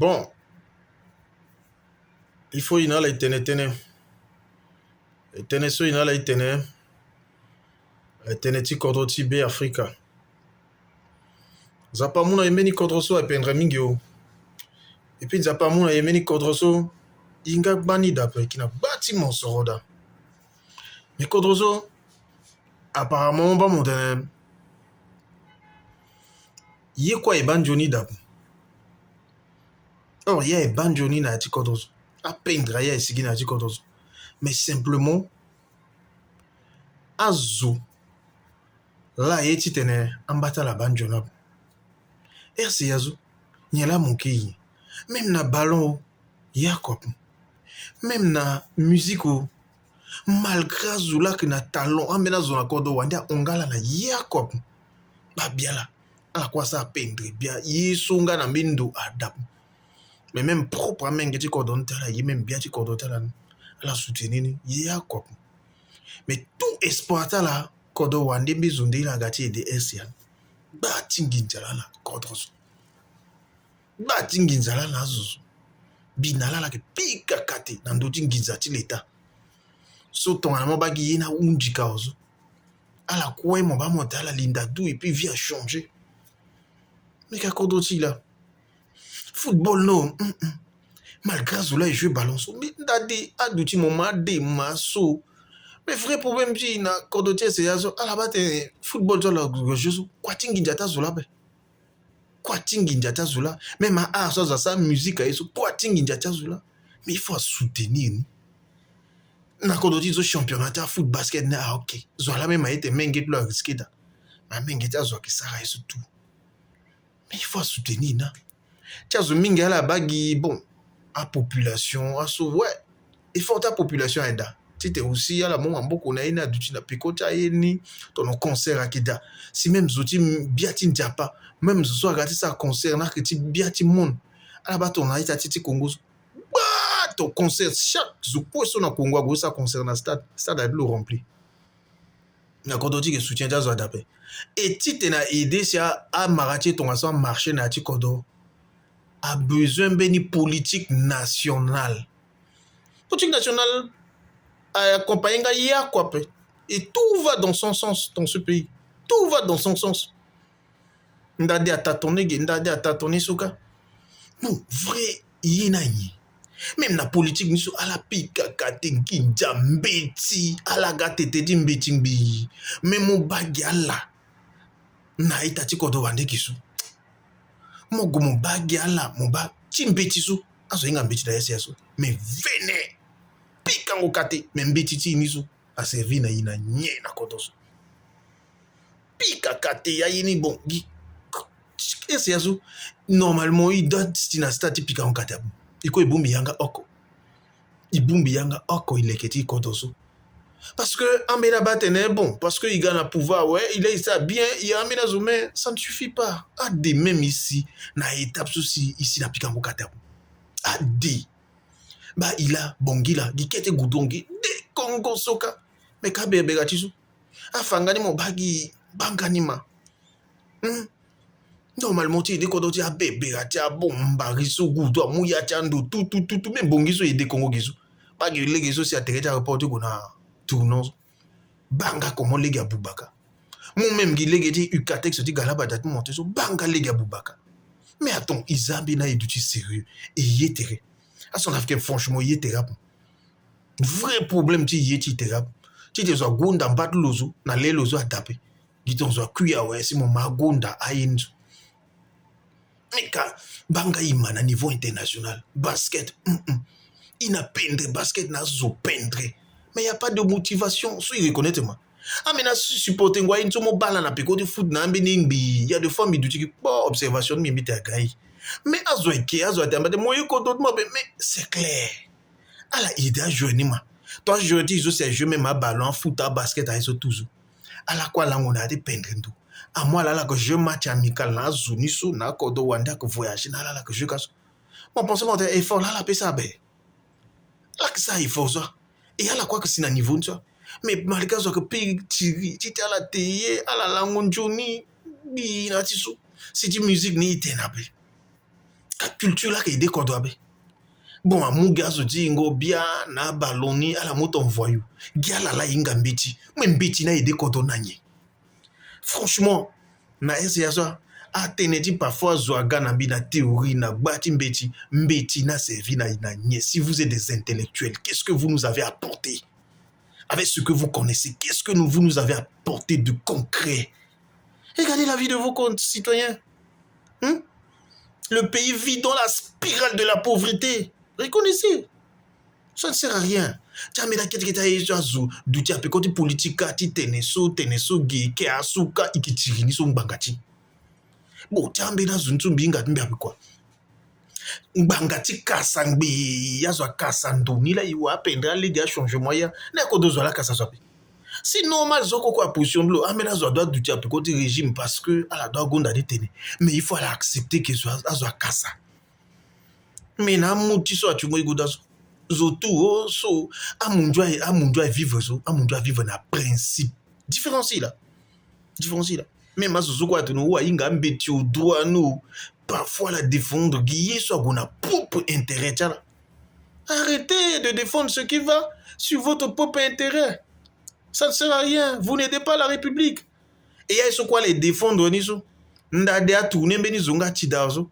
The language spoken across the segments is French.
Bon, il faut inala itene tene. Itene so inala itene. Itene ti kodro ti be Afrika. Zapa muna yemeni kodro so ependre mingi o. Et puis zapa muna yemeni kodro so inga bani d'après qui n'a bâti mon soroda. Mais kodro so apparemment ba mon tene. Yé quoi e banjoni d'après. Or yé e banjoni na ti kodro so. A peindre ya esigi na ti kodro so. Mais simplement azo la yeti tene ambata la banjona. RC yazo nyela monki. Même na ballon yakop. Même na musique malgré zula que na talon amena zona kodo wanda ongala na yakop. Ba biala ala kwa sa peindre bien yisonga na mindo adap. Mais même proprement ngeti kodon tala yi même bien ti kodon tala ala soutenir yakop. Mais tout espoir tala kodo wande bizundi la gati de esian. Ba tinginjala na kodroso. Ba tinginjala na zuzu. Binala la ke pika kate na ndoti nginzati leta. So ton alamo bagi yena unjika ozo. Ala koué mon ba montala linda dou et puis vient changer. Mais qu'à kodoti là. Football non. Malgré cela il joue ballon so. Mais dade adouti mon made maso. Mais vrai problème si na kodoti c'est yazo. Ala bate football zo la gojoso. Kwa tinginjata zola be. Kwa tinginjata zola. Même à ça sa musique a so. Kwa tinginjata zola. Mais il faut soutenir ni. Na kodoti zo championnat à foot basket na ok. Zo la même a été menget lo risqué da. Ma menget a zo ki sara eso tout. Mais il faut soutenir na. Tia zo mingi ala bagi bon a population a so ouais. Il faut ta population aida. Tite aussi ala mon amboko na ina duti na pikota yeni ton concert akida. Si même zoti biati ndiapa, même zo agati sa concert na que ti biati monde. Ala ba ton aita titi Congo. Ton concert chaque jour pour son Congo a ça concert na stade a le rempli na kodoti que soutien jazo adapé et tite na aider si a maracher ton asso marché na ti kodo a besoin beni politique nationale accompagner ya quoi et tout va dans son sens dans ce pays, tout va dans son sens. Ndade atatonner soka non vrai yinani. Même la politique, nous à la pique, katenki, jambeti, à la gâte, te dimbetingbi. Même mon bagiala, na itati kodo wande kisu. Mon bagiala, mon bag, timbetisu, aso inga mbeti da yesu. Mais venez, pique en kate, même betiti nisu, a servi na ina nye na kodoso. Pique kate, ya yini bon, yesu. Normalement, il doit stina stati pique en kate. Iko ibumbi yanga oko. Ibumbi yanga oko ileketi kodoso. Parce que Amena Batene bon, parce que il gagne le pouvoir, ouais, il est ça bien, il y a Amena Zoumé, ça ne suffit pas. A des même ici, na étape souci ici na pikambo katabu. A des. Bah il a bongila, gikete gudongi, de Congo soka. Mais kabe begatisu. A fangani mo bagi banganima. Normalement, tu es décodé à bébé, à bomba, riso, goudou, mouya, tiando, tout, même bon giso et décongo giso. Pas que les giso, c'est à terre à reporter qu'on a tournon. Banga comme les gars boubaka. Mon même qui les gars ukatex, dit galaba dat monte so, banga les gars boubaka. Mais attends, Isabi n'a du sérieux et yéteré. À son africain, franchement, yéteré. Vrai problème, tu yéteré. Tu te sois gonda bat lozo, na le lozo à taper. Tu te sois cuya, ouais, c'est mon magonda à inzo. Mais quand banga imana niveau international basket il n'a peindre basket n'a zo peindre mais il y a pas de motivation so il reconnaît moi amena supporter ngwa into mo bala na peko de foot na mbiningbi il y a de fois mi duti bon observation mi mita gai mais azo eke azo atamba de moyo ko d'autres mais c'est clair ala idée jouer ni ma toi je dis c'est jouer même à ballon foot à basket à eso toujours ala quoi là on a de peindre tout. À moi là que je match amical na zuniso na kodo wanda que voyager là que je casse mon pensement est effort là la pesa be là que ça il faut ça et à la quoi que c'est na niveau ça mais malgré ça que pig tiri titi à la teye à la langue joni bi na tiso c'est du musique ni tenabe La culture là qui est décodée. Bon, à mon gars, je dis, bien, na balloni, à la moto en voyou. Gala la inga mbiti. Moi, mbiti na aidé kodonanye. Franchement, na RCA, a teneti parfois zoaga na bina théorie, na bati mbeti, mbeti na servi na nye. Si vous êtes des intellectuels, qu'est-ce que vous nous avez apporté? Avec ce que vous connaissez, qu'est-ce que vous nous avez apporté de concret? Regardez la vie de vos concitoyens. Le pays vit dans la spirale de la pauvreté. Reconnaissez. Ça ne sert à rien. Jamais la quête qui est d'outil à côté politique, teneso, gay, ke asuka, ikitirini, son bangati. Bon, jamais dans une tumbinga, quoi. Bangati kasangbi, yazwa kasando, ni la iwa pendra, les gars changent moyen, n'a qu'au dos la kasasopi. C'est normal, zoko quoi position de l'eau, amena doit d'outil à côté régime parce que, à la doit gonda de tene. Mais il faut accepter que soit azwa kasa. Mais na mouti so tu moi godazo. Zoto so amundwa vivre so amundwa vivre na principe différencié là même à ce quoi tu nous inga mbeti au droit nous parfois la défendre guier soit qu'on a propre intérêt. Arrêtez de défendre ce qui va sur votre propre intérêt, ça ne sert à rien, vous n'aidez pas la République. Et il y a ce quoi les défendre niso ndade a tourner beni zonga tidazo.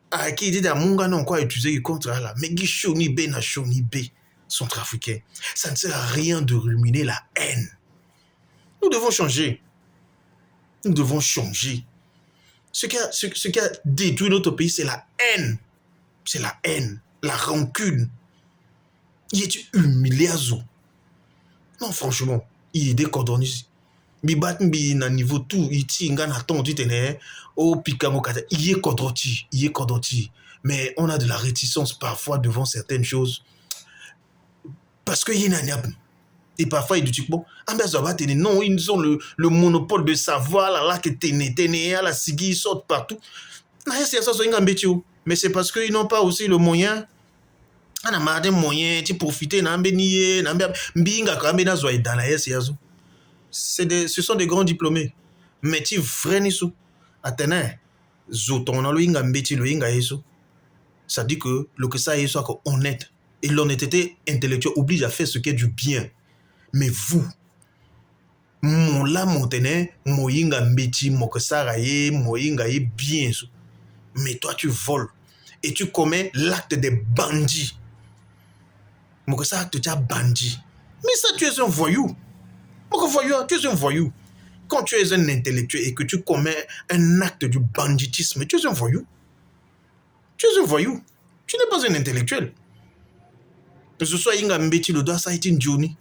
Ah, qui dit à Munga non quoi utiliser contre là, mais qui choni B na choni B sont africains. Ça ne sert à rien de ruminer la haine. Nous devons changer. Nous devons changer. Ce qui a détruit notre pays, c'est la haine. C'est la haine, la rancune. Il est humilié à zo. Non, franchement, il est décordonné. Bibat bi na niveau tout iti nga na ton tene au pikango kata il est kodoti mais on a de la réticence parfois devant certaines choses parce que y a et parfois il dit bon non ils ont le monopole de savoir là que tene à la sigi sortent partout mais c'est parce qu'ils n'ont pas aussi le moyen. On a marre des moyens de profiter na mbeniye na mbinga ka mbena zo dans la SCAzo. Ce sont des grands diplômés. Mais tu vrais sous. Attends, zoton na loinga mbeti loinga yeso. Ça dit que le que ça est soit honnête et l'honnêteté intellectuelle oblige à faire ce qui est du bien. Mais vous, mon la montene, moinga mbeti mokesara ye, moinga ye bien sous. Mais toi tu voles et tu commets l'acte des bandits. Mokesara tu es bandit. Mais ça tu es un voyou. Tu es un voyou. Quand tu es un intellectuel et que tu commets un acte du banditisme, tu es un voyou. Tu es un voyou. Tu n'es pas un intellectuel. Que ce soit Inga Mbeti, le doigt, ça a été une journée.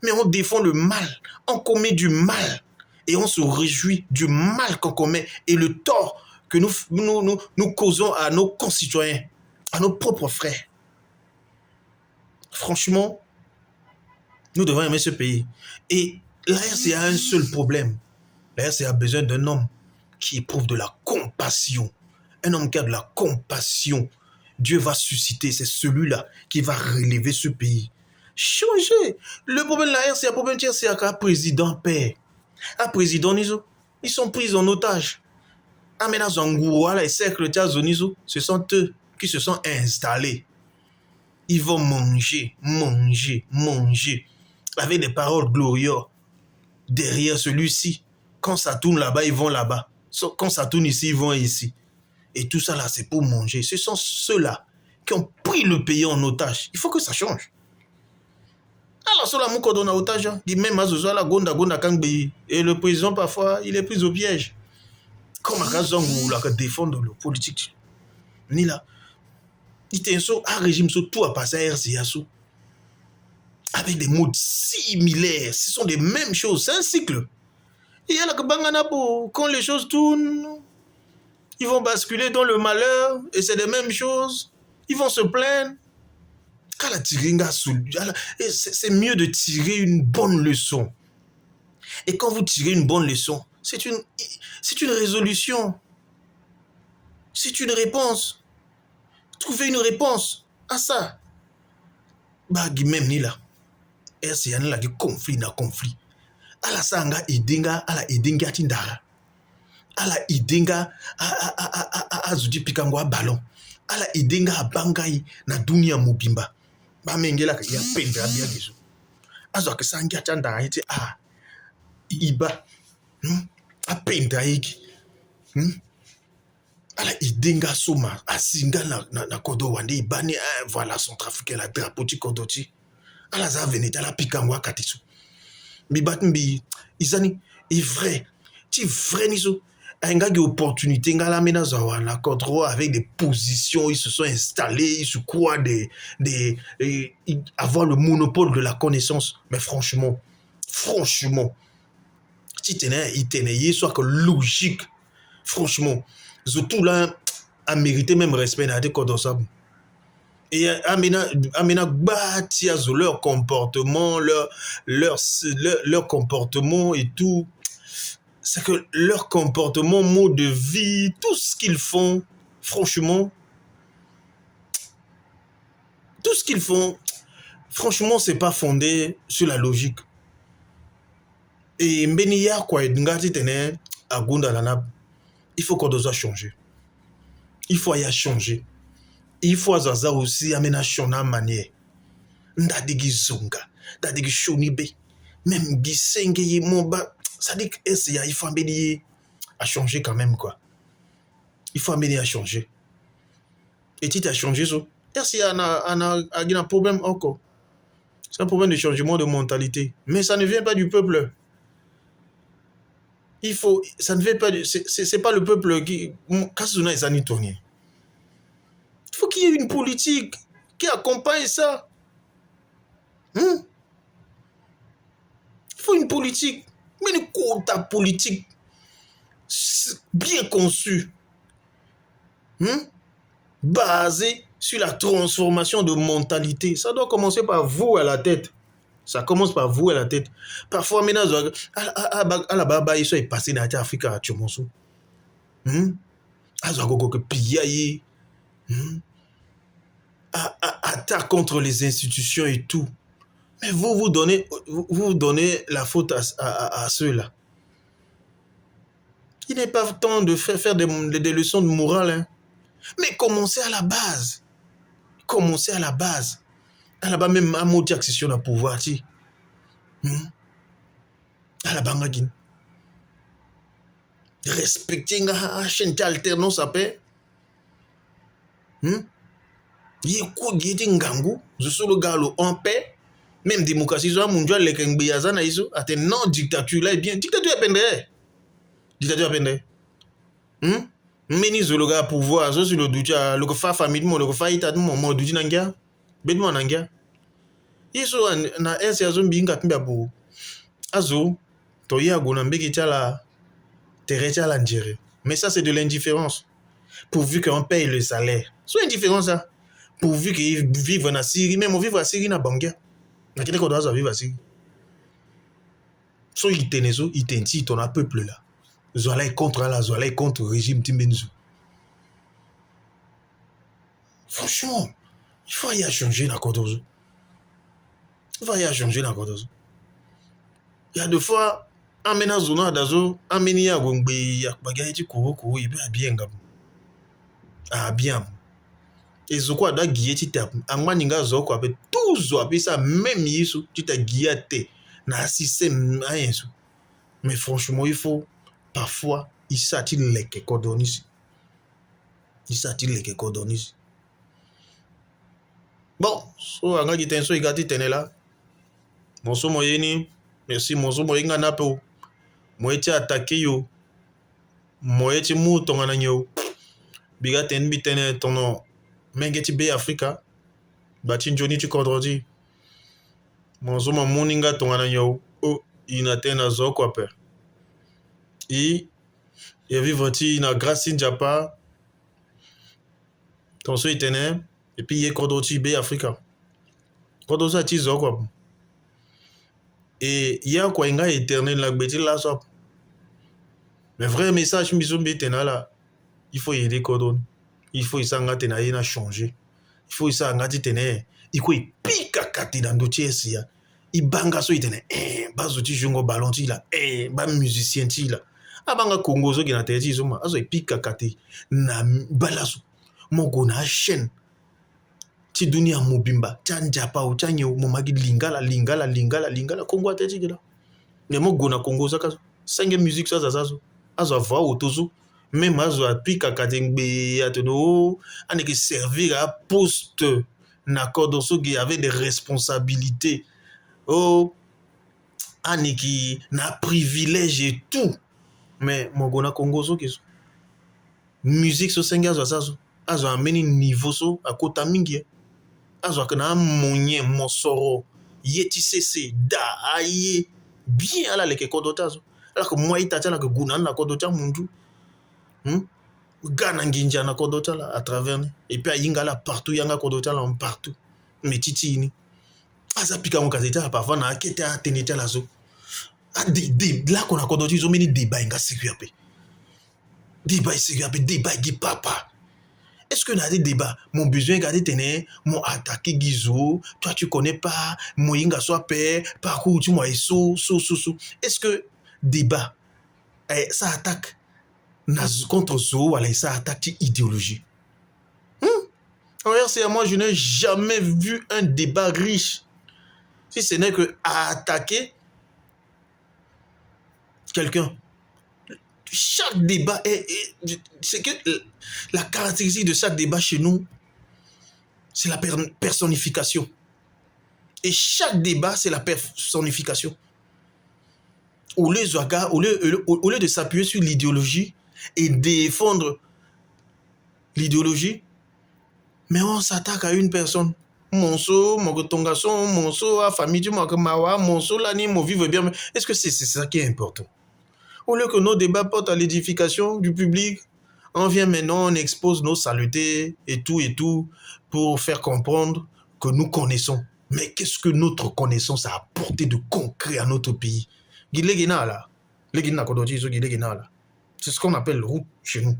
Mais on défend le mal. On commet du mal. Et on se réjouit du mal qu'on commet et le tort que nous causons à nos concitoyens, à nos propres frères. Franchement, nous devons aimer ce pays. Et la RCA a un seul problème. La RCA a besoin d'un homme qui éprouve de la compassion. Un homme qui a de la compassion. Dieu va susciter, c'est celui-là qui va relever ce pays. Changer. Le problème de la RCA, le problème de la RCA, c'est qu'un président paix. Un président, ils sont pris en otage. Amena Zangoua, les cercles de ce sont eux qui se sont installés. Ils vont manger. Avec des paroles glorieuses. Derrière celui-ci, quand ça tourne là-bas, ils vont là-bas. Quand ça tourne ici, ils vont ici. Et tout ça là, c'est pour manger. Ce sont ceux-là qui ont pris le pays en otage. Il faut que ça change. Alors, cela m'a donné en otage. Il même à la gonda kangbe. Et le président, parfois, il est pris au piège. Comme à Kazangou, là, qui défendre le politique. Ni là. Il était un régime, tout a passé à RCA. Avec des mots similaires. Ce sont des mêmes choses. C'est un cycle. Et il y a la Banganapo. Quand les choses tournent, ils vont basculer dans le malheur. Et c'est les mêmes choses. Ils vont se plaindre. C'est mieux de tirer une bonne leçon. Et quand vous tirez une bonne leçon, c'est une résolution. C'est une réponse. Trouvez une réponse à ça. Bagi même ni là. Et c'est un conflit na conflit. Ala sanga idinga ala idinga tindara. Ala idinga a zudi pikangwa ballon. ala idenga abangai na dunia mobimba bamengela ya penda bia gizo azo akisangia chanda ite iba apenda iki ala idenga soma asinga na kodo wande ibani voilà Centrafricain la drapeau ti kodo ti ala za veneta la pikangwa katisu bibatumbi izani vrai ti vrai niso engagi opportunité ngala mena zawana contrôle avec des positions, ils se sont installés, ils se croient avoir le monopole de la connaissance. Mais franchement, si il tenait soit que logique, franchement, surtout là, a mérité même respect dans des codes ça. Et amena bâtir leur comportement, leur comportement et tout. C'est que leur comportement, mode de vie, tout ce qu'ils font, franchement, c'est pas fondé sur la logique. Et Mbeniya, quoi, il faut qu'on doit changer. Il faut y changer. Il faut Zaza aussi aménager na manière. Ndadigi zonga, ndadigi shonibe, même gisenge yimomba. Ça dit que il faut amener à changer quand même, quoi. Il faut amener à changer. Et tu as changé, ça. Il y a un problème encore. C'est un problème de changement de mentalité. Mais ça ne vient pas du peuple. Ça ne vient pas c'est pas le peuple qui... Il faut qu'il y ait une politique qui accompagne ça. Il faut une politique. Mais une quota politique bien conçue, basée sur la transformation de mentalité. Ça doit commencer par vous à la tête. Ça commence par vous à la tête. Parfois, maintenant, à la baba, ils sont passés dans l'Afrique à Tchomonso. Attaque contre les institutions et tout. Mais vous donnez la faute à ceux-là. Il n'est pas temps de faire des leçons de morale. Hein. Mais commencez à la base. Commencez à la base. À la base, même à monter accession à pouvoir. À la bangagine. Respecter la chaîne d'alternance à paix. Il y a quoi qui est ngangu. Je suis le gars en paix. Même démocratie, mondiale, les Kengbiazana, ils sont non dictature là, bien dictature à peine. Dictature à peine. Ministre le gars pouvoir, je suis le doucha, le fa famille, le fa ita, mon douchi nangia, bedmo nangia. Ils sont na RC azon binga timbabu. Azo, toya gonambe qui t'a la terre t'a l'ingéré. Mais ça c'est de l'indifférence. Pourvu qu'on paye le salaire. C'est indifférent ça. Pourvu qu'ils vivent en Syrie, même on vit en Syrie na Bangia. Na kile ko doit vivre assis. So itenezo itenti ton peuple là. Zoala contre la zoala contre régime Timbenzo. Franchement, il faut y changer dans Kodozo. Il faut y changer dans Kodozo. Il y a deux fois amena zona dazo ameni ya gongbe ya bagaiti koko ibe bien ngam. Ah bien. Et ce quoi da guieti tap angmaninga zo ko ape tout zo ape ça même yisu tu ta guiate na système rien. Mais franchement il faut parfois il s'attire les codonis. Il s'attire les codonis. Bon, so anga gitenso igati tenela. Monso moyeni, merci monso moyenga napo. Moyeti attaqué yo. Moyeti mu tongana nyo. Biga ten bitene tono mengeti be Africa. Bati Johnny tu kodrodi. Monso moninga tongana nyo. Oh, inatena zo kwa pe. Et vivre na grâce Japa. Ton so itene. Et puis il y a kodroti be Africa. Kodroti ati zo kwa. Et il y a quoi inga éternel la bêtise là ça. Le vrai message misumbi tena là. Il faut y aider cordon. Il faut y s'engager tena y na changer. Il faut y s'engager tena. Il faut y pika kati dans dossier si ya. Il banga so itene. Bazoti jongo ballon ti là. Ba musicien ti là. Abanga Congo zo ki na tete zoma. Azo y pika kati na balaso. mogo na chaîne ti dunia mobimba tanja pa o tanye mo magi lingala Congo ateti gela ne mogo na Congo zaka senge musique ça azo va otozo même azo apika katengbe atono aneke servir à poste na kodoso qui avait des responsabilités oh aneki na privilège et tout mais mogo na Congo so keso musique so senge azo ameni niveau so akota mingi azo kana monye mosoro yeti sese da aye bien ala leke kodotazo ala ko moi itata la ko guna na kodota mundu gana nginja na kodota la à travers et puis ayinga la partout yanga kodota la partout mais titini aza pika mon kaseta parfois na keta teneta la zo a de là qu'on a kodoti zo meni débat inga sécurité débat sécurité débat gi papa. Est-ce que dans des débats, mon besoin de tenir, mon attaqué Gizo, toi tu connais pas, mon inga soit père, parcours tu m'as so. Est-ce que débat, ça attaque contre so, ou ça attaque idéologie? C'est moi, je n'ai jamais vu un débat riche. Si ce n'est que à attaquer quelqu'un. Chaque débat c'est que la caractéristique de chaque débat chez nous, c'est la personnification. Et chaque débat, c'est la personnification. Au lieu de s'appuyer sur l'idéologie et défendre l'idéologie, mais on s'attaque à une personne. Monso, mon tongason, monso, a famille du mawa, monso, l'ani, mon vivre bien. Est-ce que c'est ça qui est important? Au lieu que nos débats portent à l'édification du public, on vient maintenant, on expose nos saletés et tout pour faire comprendre que nous connaissons. Mais qu'est-ce que notre connaissance a apporté de concret à notre pays? C'est ce qu'on appelle le route chez nous.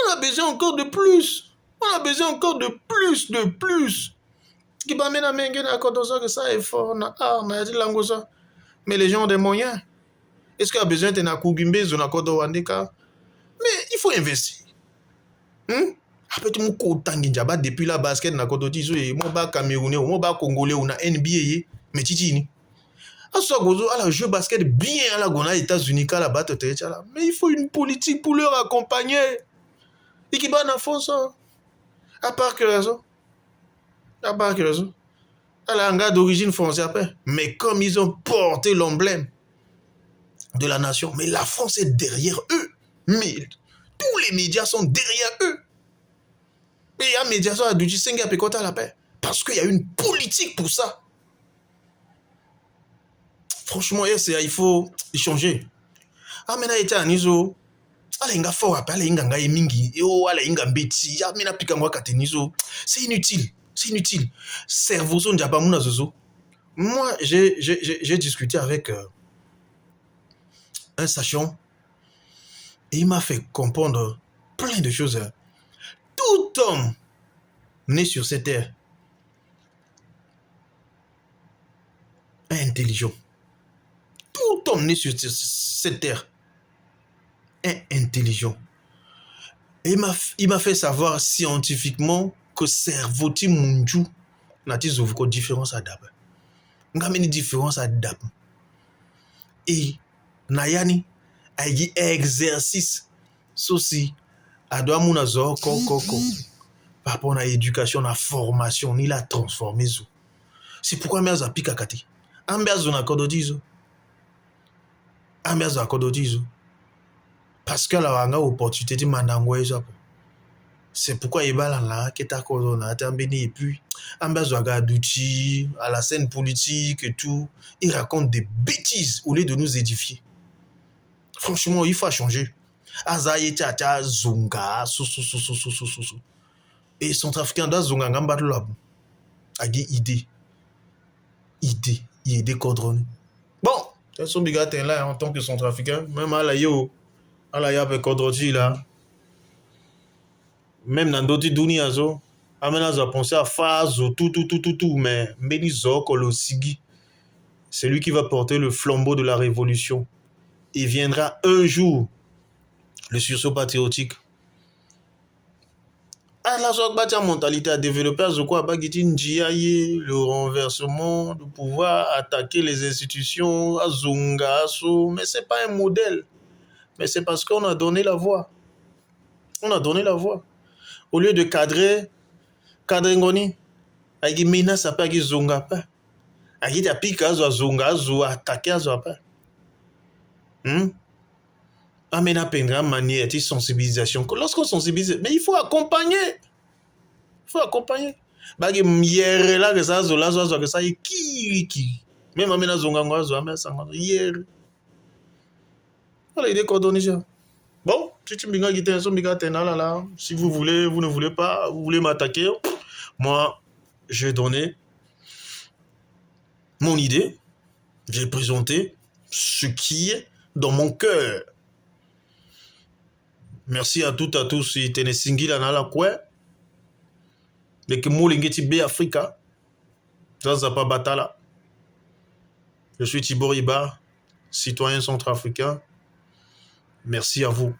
On a besoin encore de plus. On a besoin encore de plus. Ça est fort. Mais les gens ont des moyens. Est-ce qu'il y a besoin de Nakugimbe, Zonakodo Wandeka? Mais il faut investir. Depuis la basket, moi, Camerounais, moi, Congolais, on a NBA, mais Titini. Alors, jeu basket bien à la Gona, États-Unis, mais il faut une politique pour leur accompagner. Et qui va dans fond ça? À part que raison. Elle a un gars d'origine française, mais comme ils ont porté l'emblème de la nation, mais la France est derrière eux. Mais tous les médias sont derrière eux. Et il y a un média à Douji Senga Pekota la paix. Parce qu'il y a une politique pour ça. Franchement, il faut changer. Ah, mais là, il y a un iso. C'est inutile. Cerveau, moi, j'ai discuté avec un sachant et il m'a fait comprendre plein de choses. Tout homme né sur cette terre est intelligent. Tout homme né sur cette terre est intelligent. Et il m'a fait savoir scientifiquement que cerveau ti munju na ti zovuko différence à dab. Ngameni différence à dab. Et nayani ayi exercice sosi adwa muna zo koko par rapport à l'éducation, la formation, ni la transformer. C'est pourquoi mes amis kakati. Ambiazo na kododizo. Ambiazo na kododizo. Parce que la wanga opportunité de manangwe japo. C'est pourquoi il va là qui t'a corona tambeni et puis ambiazo aga d'outils à la scène politique et tout, il raconte des bêtises au lieu de nous édifier. Franchement, il faut changer. Azaye tata zunga so. Et Centrafricain da zunga ngamba lab. Agi idée cordonne. Bon, c'est son bigatin là en tant que Centrafricain, même à la yo avec cordonne là. Même dans d'autres dunia zo, amena za penser à phase tout mais Benizo Kolosigi. C'est lui qui va porter le flambeau de la révolution. Il viendra un jour le sursaut patriotique. la sorte mentalité à développer à quoi le renversement, de pouvoir attaquer les institutions, à Zunga, mais c'est pas un modèle. Mais c'est parce qu'on a donné la voix. On a donné la voix. Au lieu de cadrer Ngoni, il menace à pas qu'il Zunga pas. Il a piqué à Zunga, à attaquer à Zunga. Amena pendra manière de sensibilisation. Lorsqu'on sensibilise, mais il faut accompagner. Il faut accompagner. Bagi mière là que ça zola zo que ça qui. Même amena zonga ngwa zo amena sanga hier. Voilà, il est coordonné ça. Bon, si tu m'as dit là, si vous voulez, vous ne voulez pas, vous voulez m'attaquer, moi, j'ai donné mon idée, j'ai présenté ce qui est dans mon cœur. Merci à toutes, à tous. Si tu es single dans la quoi, mais que Molingeti B Africa, dans pas Batala. Je suis Thibaut Riba, citoyen centrafricain. Merci à vous.